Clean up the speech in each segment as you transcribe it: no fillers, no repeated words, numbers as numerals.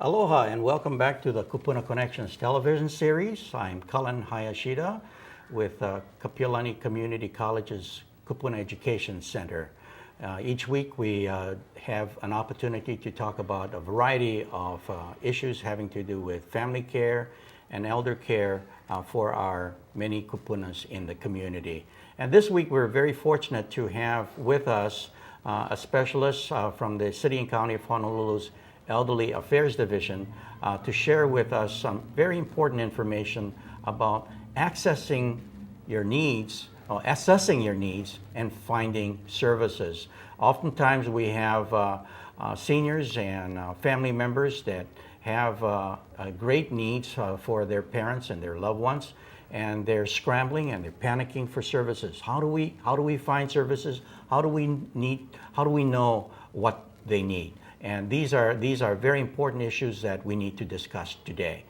Aloha and welcome back to the Kupuna Connections television series. I'm Cullen Hayashida with Kapi'olani Community College's Kupuna Education Center. Each week we have an opportunity to talk about a variety of issues having to do with family care and elder care for our many kupunas in the community. And this week we're very fortunate to have with us a specialist from the City and County of Honolulu's Elderly Affairs Division to share with us some very important information about accessing your needs, assessing your needs, and finding services. Oftentimes we have seniors and family members that have great needs for their parents and their loved ones, and they're scrambling and they're panicking for services. How do we find services? How do we know what they need? And these are very important issues that we need to discuss today.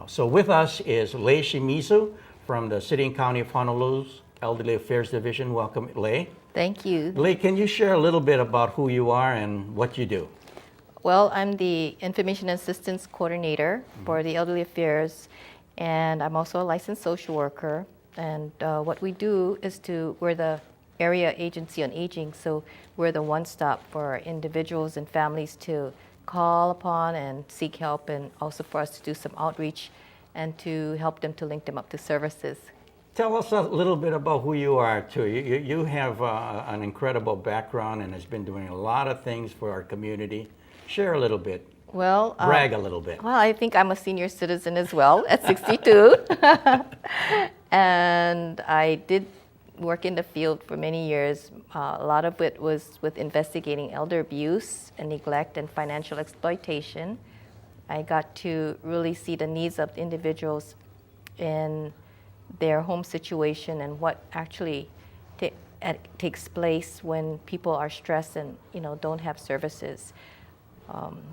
So with us is Lee Shimizu from the City and County of Honolulu's Elderly Affairs Division. Welcome, Lee. Thank you. Lee, can you share a little bit about who you are and what you do? Well, I'm the Information Assistance Coordinator for the Elderly Affairs, and I'm also a licensed social worker. And what we do is we're the area agency on aging, so we're the one-stop for individuals and families to call upon and seek help, and also for us to do some outreach and to help them to link them up to services. Tell us a little bit about who you are, too. You have an incredible background and has been doing a lot of things for our community. Share a little bit. Well, brag a little bit. Well, I think I'm a senior citizen as well at 62. And I did work in the field for many years. A lot of it was with investigating elder abuse and neglect and financial exploitation. I got to really see the needs of individuals in their home situation and what actually takes place when people are stressed and don't have services.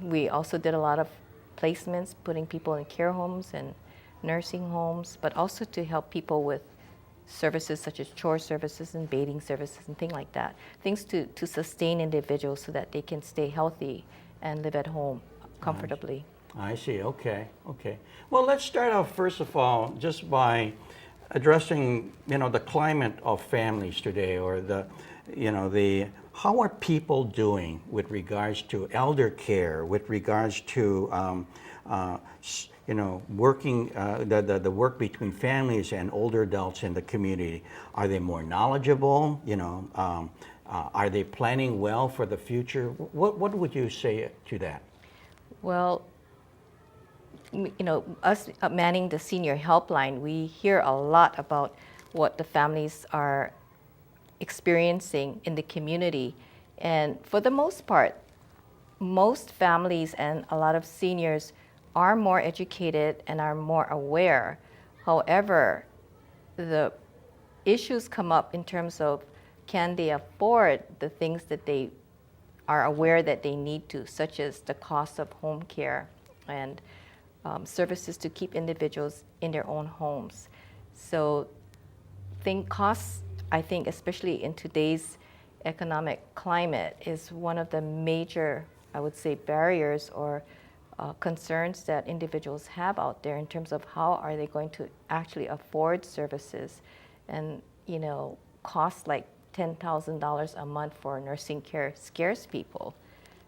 We also did a lot of placements, putting people in care homes and nursing homes, but also to help people with services such as chore services and bathing services and things like that. Things to sustain individuals so that they can stay healthy and live at home comfortably. I see. Okay. Well, let's start off first of all just by addressing the climate of families today, or how are people doing with regards to elder care, with regards to working the work between families and older adults in the community. Are they more knowledgeable? Are they planning well for the future? What would you say to that? Well, us manning the senior helpline, we hear a lot about what the families are experiencing in the community. And for the most part, most families and a lot of seniors are more educated and are more aware. However, the issues come up in terms of, can they afford the things that they are aware that they need to, such as the cost of home care and services to keep individuals in their own homes. So costs, I think, especially in today's economic climate, is one of the major, I would say, barriers or concerns that individuals have out there in terms of how are they going to actually afford services. And costs like $10,000 a month for nursing care scares people.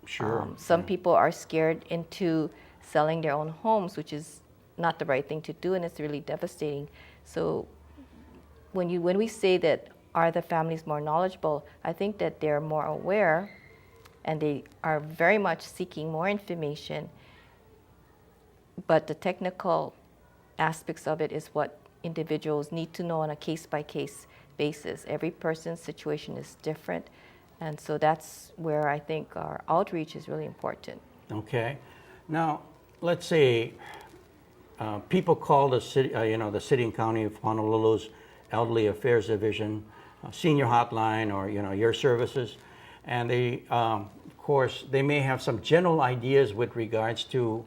Sure. Some people are scared into selling their own homes, which is not the right thing to do, and it's really devastating. So when we say that, are the families more knowledgeable, I think that they're more aware and they are very much seeking more information. But the technical aspects of it is what individuals need to know on a case-by-case basis. Every person's situation is different, and so that's where I think our outreach is really important. Okay. Now, let's say people call the city, the City and County of Honolulu's Elderly Affairs Division, senior hotline, or your services, and they, of course, they may have some general ideas with regards to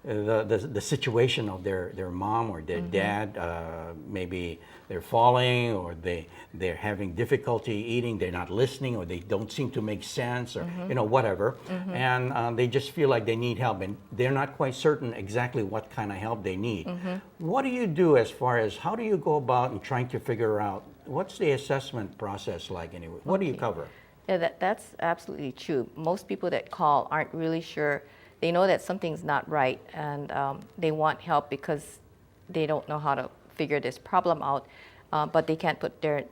the situation of their mom or their dad. Maybe they're falling, or they're having difficulty eating, they're not listening, or they don't seem to make sense, or whatever. And they just feel like they need help, and they're not quite certain exactly what kind of help they need. What do you do as far as how do you go about and trying to figure out what's the assessment process like anyway? What do you cover? Yeah, that's absolutely true. Most people that call aren't really sure. They know that something's not right, and they want help because they don't know how to figure this problem out, but they can't put their,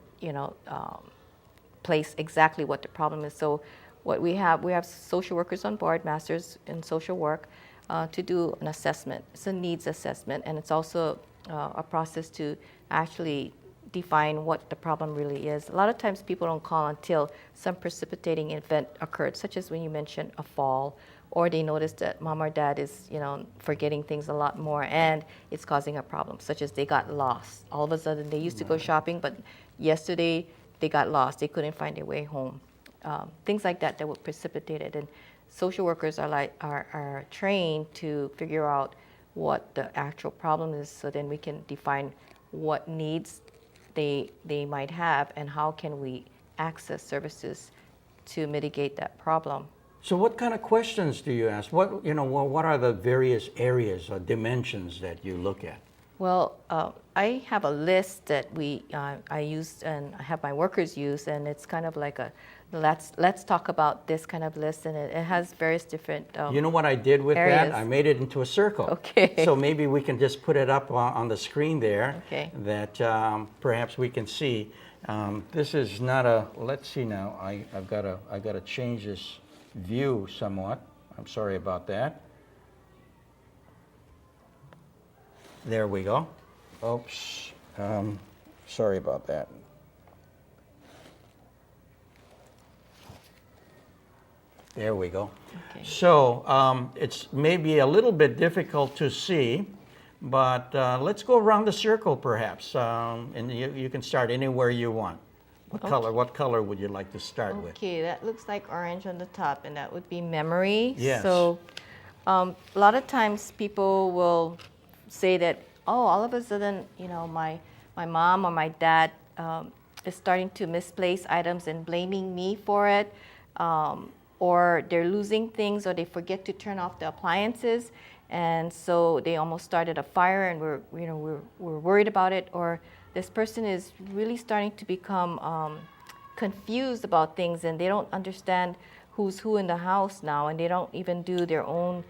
place exactly what the problem is. So what we have social workers on board, masters in social work, to do an assessment. It's a needs assessment, and it's also a process to actually define what the problem really is. A lot of times people don't call until some precipitating event occurred, such as when you mentioned a fall, or they notice that mom or dad is, forgetting things a lot more, and it's causing a problem, such as they got lost. All of a sudden, they used to go shopping, but yesterday they got lost. They couldn't find their way home. Things like that would precipitate it. And social workers are trained to figure out what the actual problem is, so then we can define what needs they might have and how can we access services to mitigate that problem. So what kind of questions do you ask? What are the various areas or dimensions that you look at? Well, I have a list that I use and I have my workers use, and it's kind of like a let's talk about this kind of list, and it has various different You know what I did with areas. that? I made it into a circle. Okay. So maybe we can just put it up on the screen there. Okay. That perhaps we can see. This is not a. Let's see now. I've got to change this view somewhat. I'm sorry about that. There we go. Oops. Sorry about that. There we go. Okay. So it's maybe a little bit difficult to see, but let's go around the circle perhaps, and you can start anywhere you want. What color would you like to start with? Okay, that looks like orange on the top, and that would be memory. Yes. So a lot of times people will say that, all of a sudden, my mom or my dad is starting to misplace items and blaming me for it, or they're losing things, or they forget to turn off the appliances, and so they almost started a fire, and we're worried about it, or this person is really starting to become confused about things, and they don't understand who's who in the house now, and they don't even do their own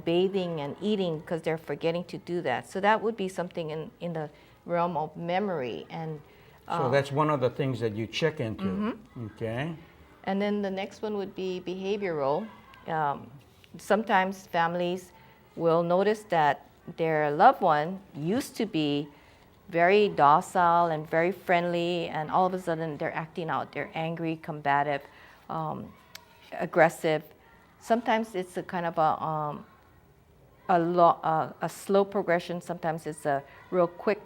bathing and eating because they're forgetting to do that. So that would be something in the realm of memory. And so that's one of the things that you check into. Okay. And then the next one would be behavioral. Sometimes families will notice that their loved one used to be very docile and very friendly, and all of a sudden they're acting out. They're angry, combative, aggressive. Sometimes it's a kind of a slow progression. Sometimes it's a real quick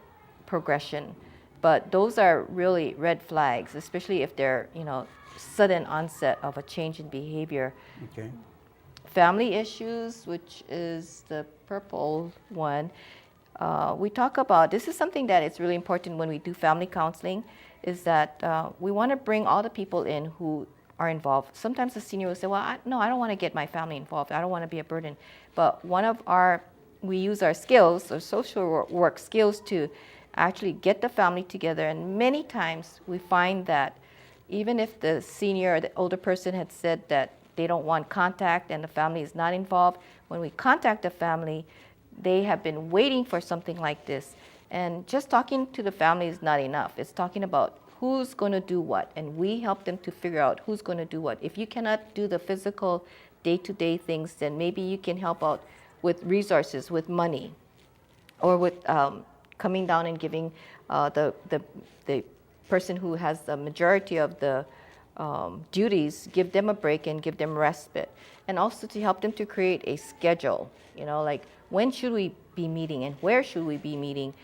progression. But those are really red flags, especially if they're, sudden onset of a change in behavior. Okay. Family issues, which is the purple one, we talk about, this is something that is really important when we do family counseling, is that we want to bring all the people in who are involved. Sometimes the senior will say, well, I don't want to get my family involved. I don't want to be a burden. But we use our skills, our social work skills, to actually get the family together. And many times we find that even if the senior or the older person had said that they don't want contact and the family is not involved, when we contact the family, they have been waiting for something like this. And just talking to the family is not enough. It's talking about who's going to do what, and we help them to figure out who's going to do what. If you cannot do the physical day-to-day things, then maybe you can help out with resources, with money, or with coming down and giving the person who has the majority of the duties, give them a break and give them respite. And also to help them to create a schedule, like when should we be meeting and where should we be meeting.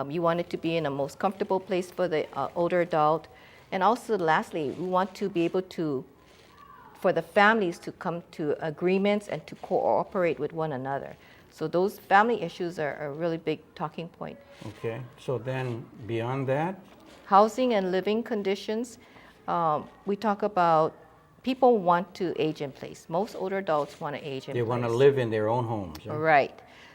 You want it to be in a most comfortable place for the older adult. And also lastly, we want to be able to, for the families to come to agreements and to cooperate with one another. So those family issues are a really big talking point. Okay, so then beyond that, Housing and living conditions, we talk about people want to age in place. Most older adults want to age in place. they want to live in their own homes. Huh? Right.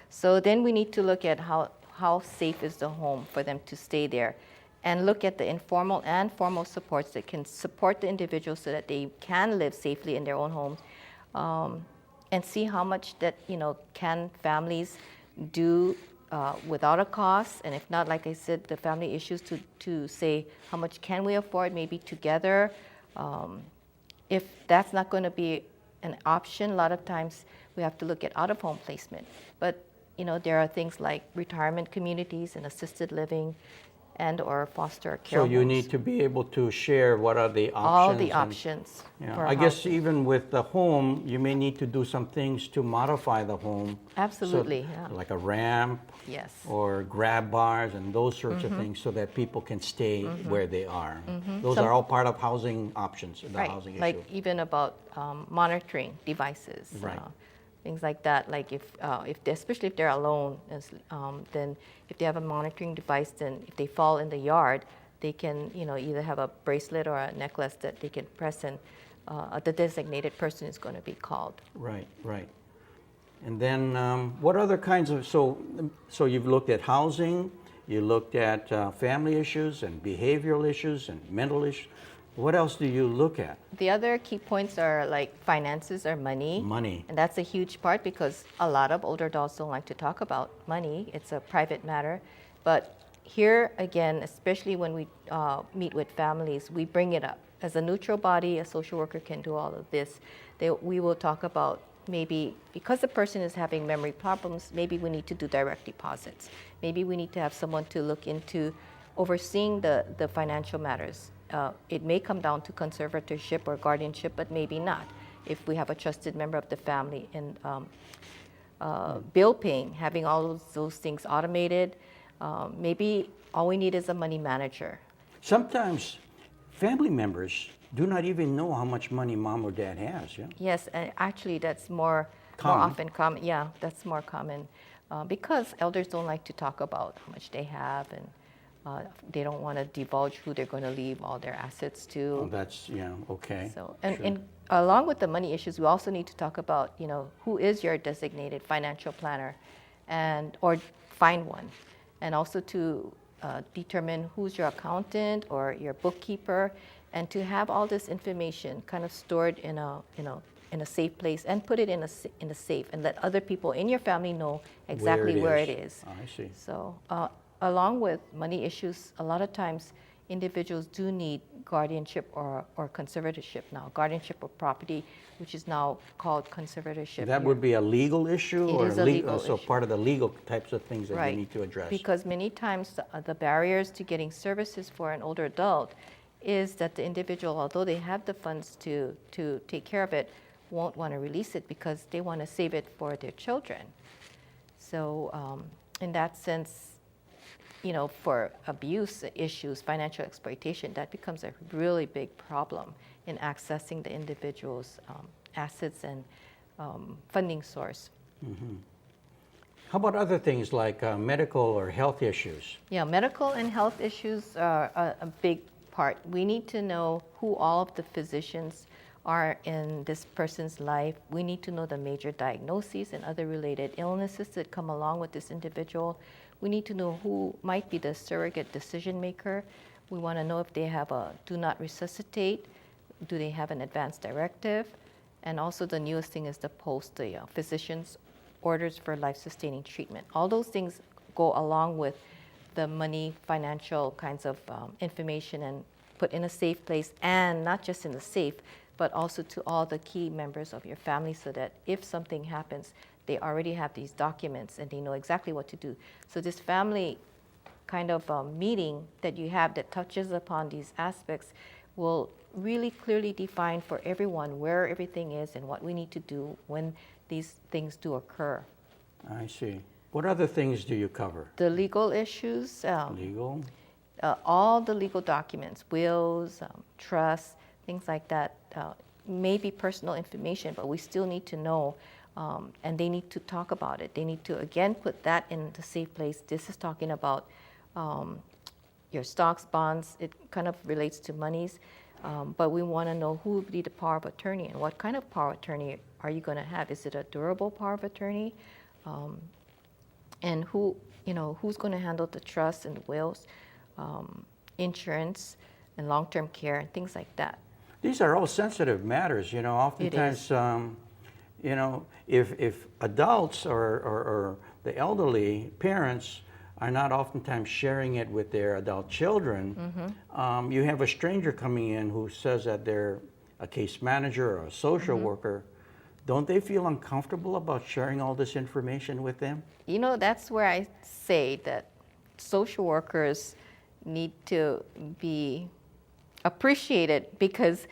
So then we need to look at how safe is the home for them to stay there, and look at the informal and formal supports that can support the individual so that they can live safely in their own homes, and see how much that, can families do without a cost, and if not, like I said, the family issues to say how much can we afford, maybe together. If that's not going to be an option, a lot of times we have to look at out-of-home placement. But there are things like retirement communities and assisted living and or foster care So you homes. need to be able to share what are the options. All the and- options. Yeah, for I guess housing. even with the home, you may need to do some things to modify the home. Absolutely, So, yeah. like a ramp Yes. or grab bars and those sorts of things so that people can stay where they are. Those Some- are all part of housing options, the Right, housing like issue. even about monitoring devices, Right. Things like that. Like if they, especially if they're alone, then if they have a monitoring device, then if they fall in the yard, they can either have a bracelet or a necklace that they can press, and the designated person is going to be called. Right, right. And then what other kinds of, so you've looked at housing, you looked at family issues and behavioral issues and mental issues. What else do you look at? The other key points are like finances or money. Money. And that's a huge part because a lot of older adults don't like to talk about money. It's a private matter. But here again, especially when we meet with families, we bring it up. As a neutral body, a social worker can do all of this. We will talk about maybe because the person is having memory problems, maybe we need to do direct deposits. Maybe we need to have someone to look into overseeing the financial matters. It may come down to conservatorship or guardianship, but maybe not. If we have a trusted member of the family, and bill paying, having all those things automated, maybe all we need is a money manager. Sometimes family members do not even know how much money mom or dad has. Yeah. Yes, and actually that's more Common. often common. Yeah, that's more common because elders don't like to talk about how much they have, and they don't want to divulge who they're going to leave all their assets to. Oh, that's okay. So, Sure. and along with the money issues, we also need to talk about, who is your designated financial planner, or find one, and also to determine who's your accountant or your bookkeeper, and to have all this information kind of stored in a safe place and put it in a safe, and let other people in your family know exactly where it is. I see. So, along with money issues, a lot of times individuals do need guardianship or conservatorship now. Guardianship of property, which is now called conservatorship. That here. would be a legal issue It or is a legal so issue. part of the legal types of things that Right. you need to address. Because many times the barriers to getting services for an older adult is that the individual, although they have the funds to take care of it, won't want to release it because they want to save it for their children. So in that sense, for abuse issues, financial exploitation, that becomes a really big problem in accessing the individual's assets and funding source. How about other things like medical or health issues? Yeah, medical and health issues are a big part. We need to know who all of the physicians are in this person's life. We need to know the major diagnoses and other related illnesses that come along with this individual. We need to know who might be the surrogate decision maker. We want to know if they have a do not resuscitate, do they have an advance directive, and also the newest thing is the physician's orders for life-sustaining treatment. All those things go along with the money, financial kinds of information, and put in a safe place, and not just in the safe, but also to all the key members of your family so that if something happens, they already have these documents and they know exactly what to do. So this family kind of meeting that you have that touches upon these aspects will really clearly define for everyone where everything is and what we need to do when these things do occur. I see. What other things do you cover? The legal issues, Legal? all the legal documents, wills, trusts, things like that, may be personal information, but we still need to know and they need to talk about it. They need to, again, put that in the safe place. This is talking about your stocks, bonds. It kind of relates to monies, but we want to know who would be the power of attorney and what kind of power of attorney are you going to have. Is it a durable power of attorney? And who's going to handle the trust and the wills, insurance and long-term care and things like that. These are all sensitive matters, oftentimes, if adults or the elderly parents are not oftentimes sharing it with their adult children, you have a stranger coming in who says that they're a case manager or a social worker. Don't they feel uncomfortable about sharing all this information with them? That's where I say that social workers need to be appreciated because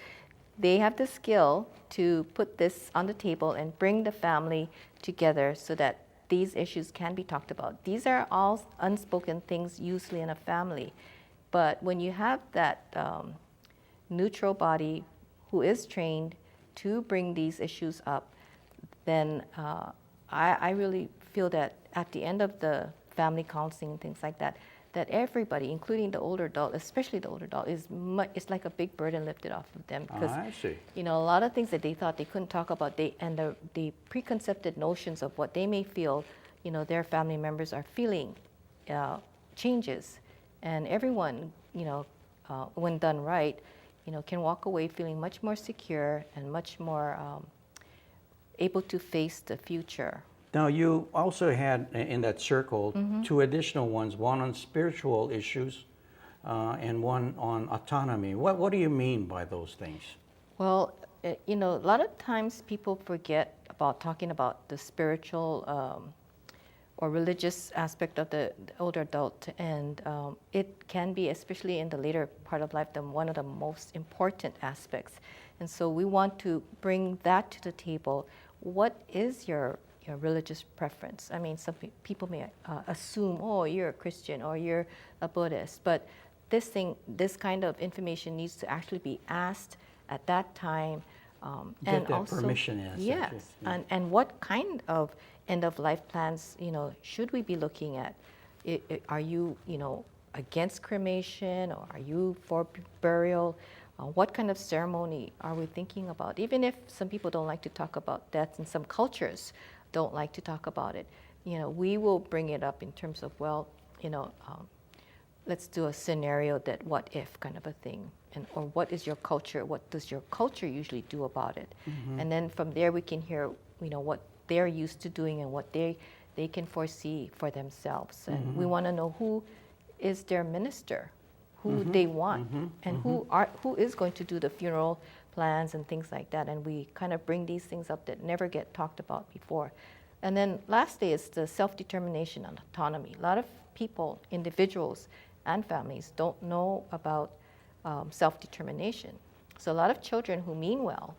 they have the skill to put this on the table and bring the family together so that these issues can be talked about. These are all unspoken things usually in a family. But when you have that neutral body who is trained to bring these issues up, then I really feel that at the end of the family counseling and things like that, that everybody, including the older adult, especially the older adult, it's like a big burden lifted off of them. Because, I see. a lot of things that they thought they couldn't talk about, the preconceived notions of what they may feel, their family members are feeling, changes. And everyone, when done right, can walk away feeling much more secure and much more able to face the future. Now, you also had in that circle two additional ones, one on spiritual issues and one on autonomy. What do you mean by those things? Well, a lot of times people forget about talking about the spiritual or religious aspect of the older adult, and it can be, especially in the later part of life, one of the most important aspects. And so we want to bring that to the table. What is your religious preference? I mean, some people may assume, oh, you're a Christian or you're a Buddhist, but this kind of information needs to actually be asked at that time. Get and that also, permission as such. yes, and what kind of end-of-life plans, should we be looking at? Are you, against cremation, or are you for burial? What kind of ceremony are we thinking about? Even if some people don't like to talk about death, and some cultures don't like to talk about it, we will bring it up in terms of, let's do a scenario that what if kind of a thing, or what is your culture? What does your culture usually do about it? And then from there we can hear, what they're used to doing and what they can foresee for themselves. And we want to know who is their minister, who they want, and who is going to do the funeral plans and things like that. And we kind of bring these things up that never get talked about before. And then lastly is the self-determination and autonomy. A lot of people, individuals and families, don't know about self-determination. So a lot of children who mean well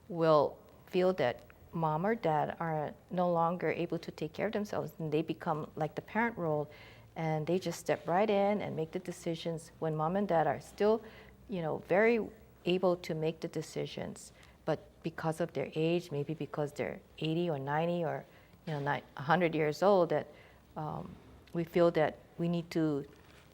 will feel that mom or dad are no longer able to take care of themselves, and they become like the parent role, and they just step right in and make the decisions when mom and dad are still, very able to make the decisions. But because of their age, maybe because they're 80 or 90 or 100 years old, that we feel that we need to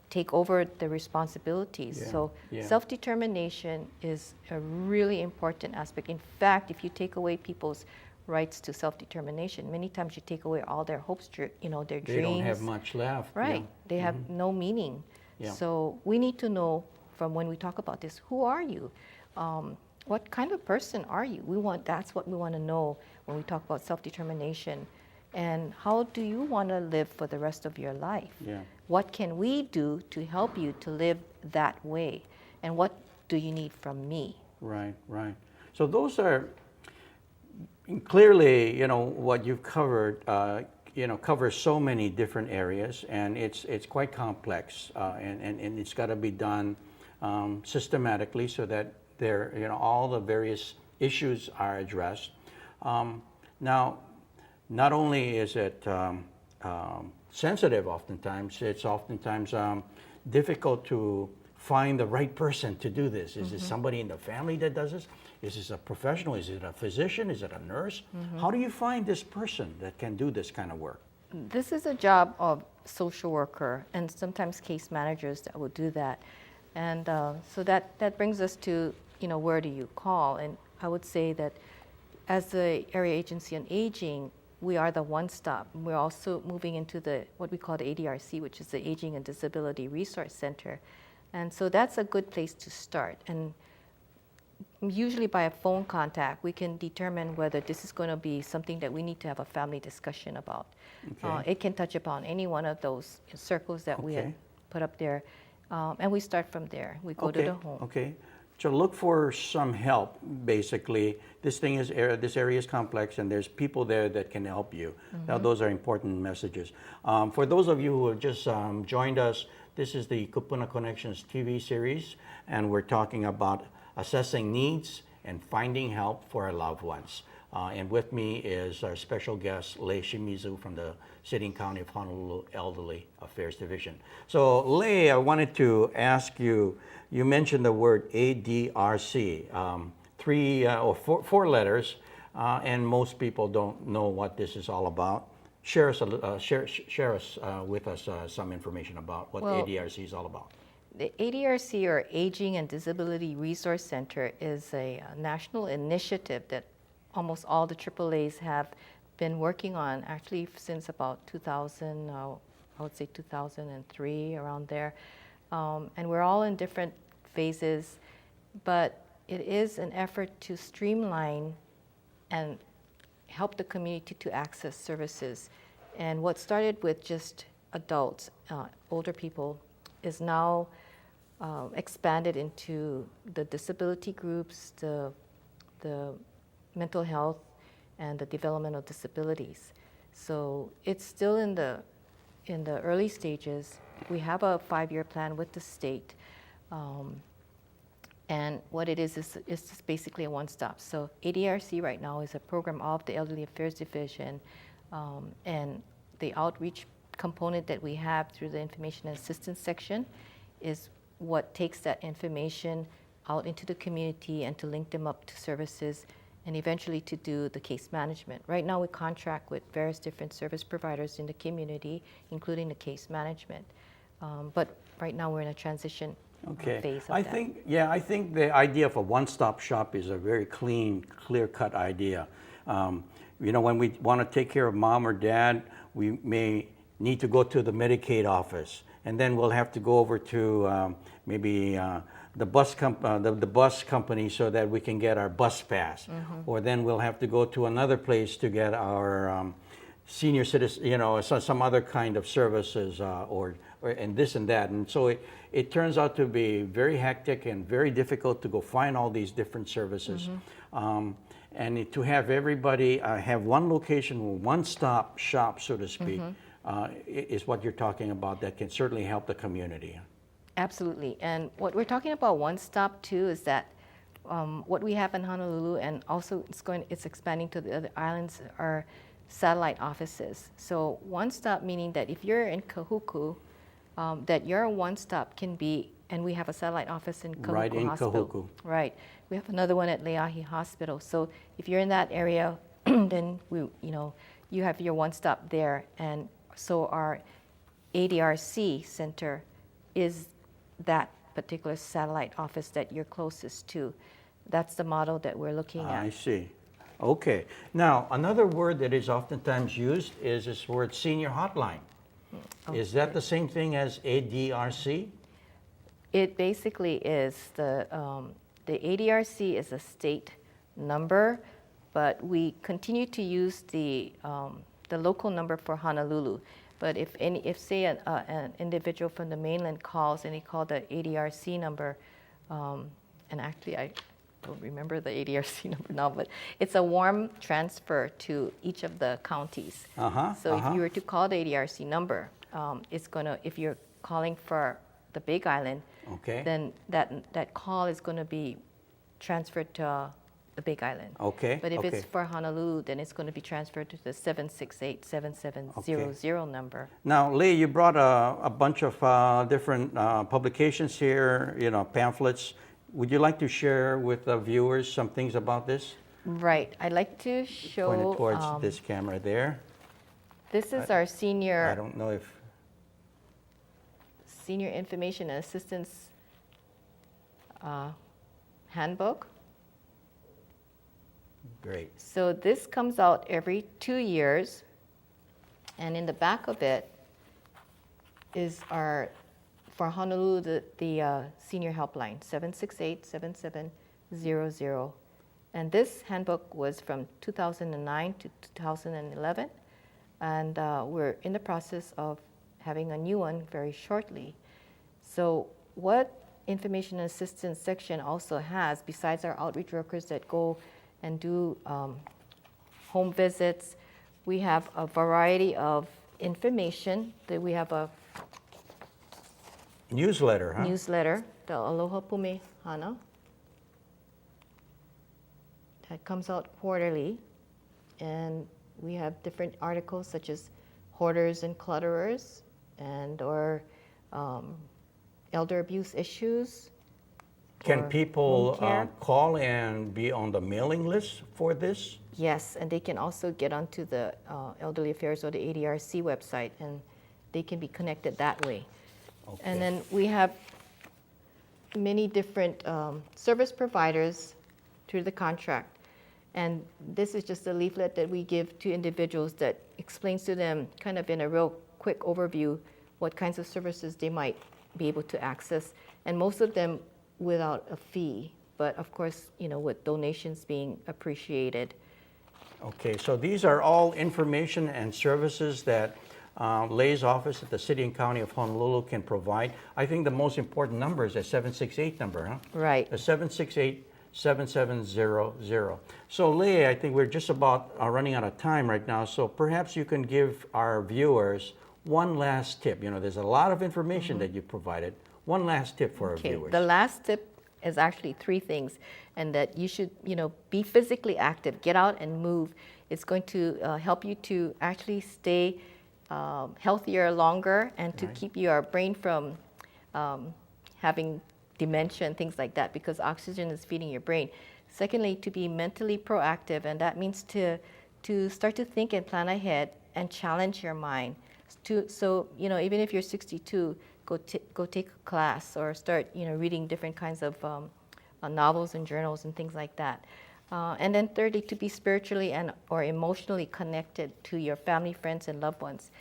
take over the responsibilities. So self-determination is a really important aspect. In fact, if you take away people's rights to self-determination, many times you take away all their hopes, their dreams. They don't have much left. Right. They have no meaning. So we need to know from when we talk about this, who are you? What kind of person are you? That's what we want to know when we talk about self-determination. And how do you want to live for the rest of your life? What can we do to help you to live that way? And what do you need from me? Right. So those are clearly, what you've covered, covers so many different areas, and it's quite complex, and it's got to be done systematically so that all the various issues are addressed. Now, not only is it sensitive oftentimes, it's oftentimes difficult to find the right person to do this? Is it somebody in the family that does this? Is this a professional? Is it a physician? Is it a nurse? How do you find this person that can do this kind of work? This is a job of social worker and sometimes case managers that will do that. And so that brings us to, where do you call? And I would say that as the Area Agency on Aging, we are the one-stop. We're also moving into what we call the ADRC, which is the Aging and Disability Resource Center. And so that's a good place to start. And usually by a phone contact, we can determine whether this is going to be something that we need to have a family discussion about. Okay. It can touch upon any one of those circles that we had Okay. put up there. And we start from there. We go to the home. Okay. So look for some help, basically. This area is complex, and there's people there that can help you. Now, those are important messages. For those of you who have just joined us, this is the Kupuna Connections TV series, and we're talking about assessing needs and finding help for our loved ones. And with me is our special guest, Lee Shimizu from the City and County of Honolulu Elderly Affairs Division. So, Lee, I wanted to ask you, you mentioned the word ADRC, four letters, and most people don't know what this is all about. Share with us some information about what ADRC is all about. The ADRC, or Aging and Disability Resource Center, is a national initiative that almost all the AAAs have been working on, actually since about 2000, I would say 2003, around there. And we're all in different phases, but it is an effort to streamline and help the community to access services. And what started with just adults, older people, is now expanded into the disability groups, the mental health, and the developmental disabilities. So it's still in the early stages. We have a 5-year plan with the state, and what it is just basically a one-stop. So ADRC right now is a program of the Elderly Affairs Division, and the outreach component that we have through the Information and Assistance section is what takes that information out into the community and to link them up to services and eventually to do the case management. Right now we contract with various different service providers in the community, including the case management. But right now we're in a transition phase of I think the idea of a one-stop shop is a very clear-cut idea. When we want to take care of mom or dad, we may need to go to the Medicaid office, and then we'll have to go over to maybe the bus company so that we can get our bus pass, or then we'll have to go to another place to get our senior citizen, some other kind of services, or and this and that. And so it turns out to be very hectic and very difficult to go find all these different services. And to have everybody have one location, one-stop shop, so to speak, is what you're talking about. That can certainly help the community. Absolutely. And what we're talking about one-stop too is that what we have in Honolulu, and also it's expanding to the other islands, are satellite offices. So one-stop meaning that if you're in Kahuku, that your one-stop can be, and we have a satellite office in Kahuku Right in Hospital. Kahuku. Right. We have another one at Leahi Hospital. So if you're in that area, then you have your one-stop there. And so our ADRC center is that particular satellite office that you're closest to. That's the model that we're looking at. I see. Okay. Now, another word that is oftentimes used is this word senior hotline. Is that the same thing as ADRC? It basically is. The ADRC is a state number, but we continue to use the local number for Honolulu. But if say an individual from the mainland calls and they call the ADRC number, and actually I don't remember the ADRC number now, but it's a warm transfer to each of the counties. So if you were to call the ADRC number, it's gonna, if you're calling for the Big Island, then that call is going to be transferred to the Big Island. Okay. But if okay. it's for Honolulu, then it's going to be transferred to the 768-7700 number. Now, Lee, you brought a bunch of different publications here, pamphlets. Would you like to share with the viewers some things about this? Right. I'd like to show. Pointed towards this camera there. This is our I senior don't know if... information and assistance handbook. Great. So this comes out every 2 years, and in the back of it is our, for Honolulu, the senior helpline, 768-7700. And this handbook was from 2009 to 2011, and we're in the process of having a new one very shortly. So what information and assistance section also has, besides our outreach workers that go and do home visits, we have a variety of information. That we have a Newsletter, huh? newsletter, the Aloha Pume Hana, that comes out quarterly, and we have different articles such as hoarders and clutterers, or elder abuse issues. Can or people home care. call and be on the mailing list for this? Yes, and they can also get onto the Elderly Affairs or the ADRC website, and they can be connected that way. Okay. And then we have many different service providers through the contract. And this is just a leaflet that we give to individuals that explains to them kind of in a real quick overview what kinds of services they might be able to access. And most of them without a fee, but of course, with donations being appreciated. Okay, so these are all information and services that Lay's office at the City and County of Honolulu can provide. I think the most important number is the 768 number, huh? Right. The 768-7700. So Lay, I think we're just about running out of time right now, so perhaps you can give our viewers one last tip. There's a lot of information that you provided. One last tip for our viewers. The last tip is actually 3 things, and that you should, be physically active, get out and move. It's going to help you to actually stay healthier longer, and to keep your brain from having dementia and things like that, because oxygen is feeding your brain. Secondly, to be mentally proactive, and that means to start to think and plan ahead and challenge your mind. So even if you're 62, go take a class, or start reading different kinds of novels and journals and things like that. And then thirdly, to be spiritually or emotionally connected to your family, friends, and loved ones.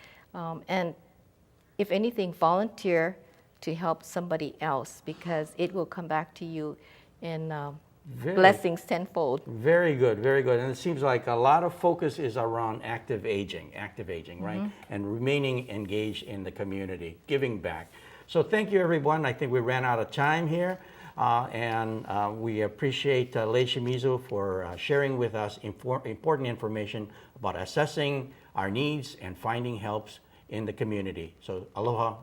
And if anything, volunteer to help somebody else, because it will come back to you in blessings tenfold. Very good, very good. And it seems like a lot of focus is around active aging, right? And remaining engaged in the community, giving back. So thank you, everyone. I think we ran out of time here. And we appreciate Lee Shimizu for sharing with us important information about assessing our needs and finding helps in the community. So aloha.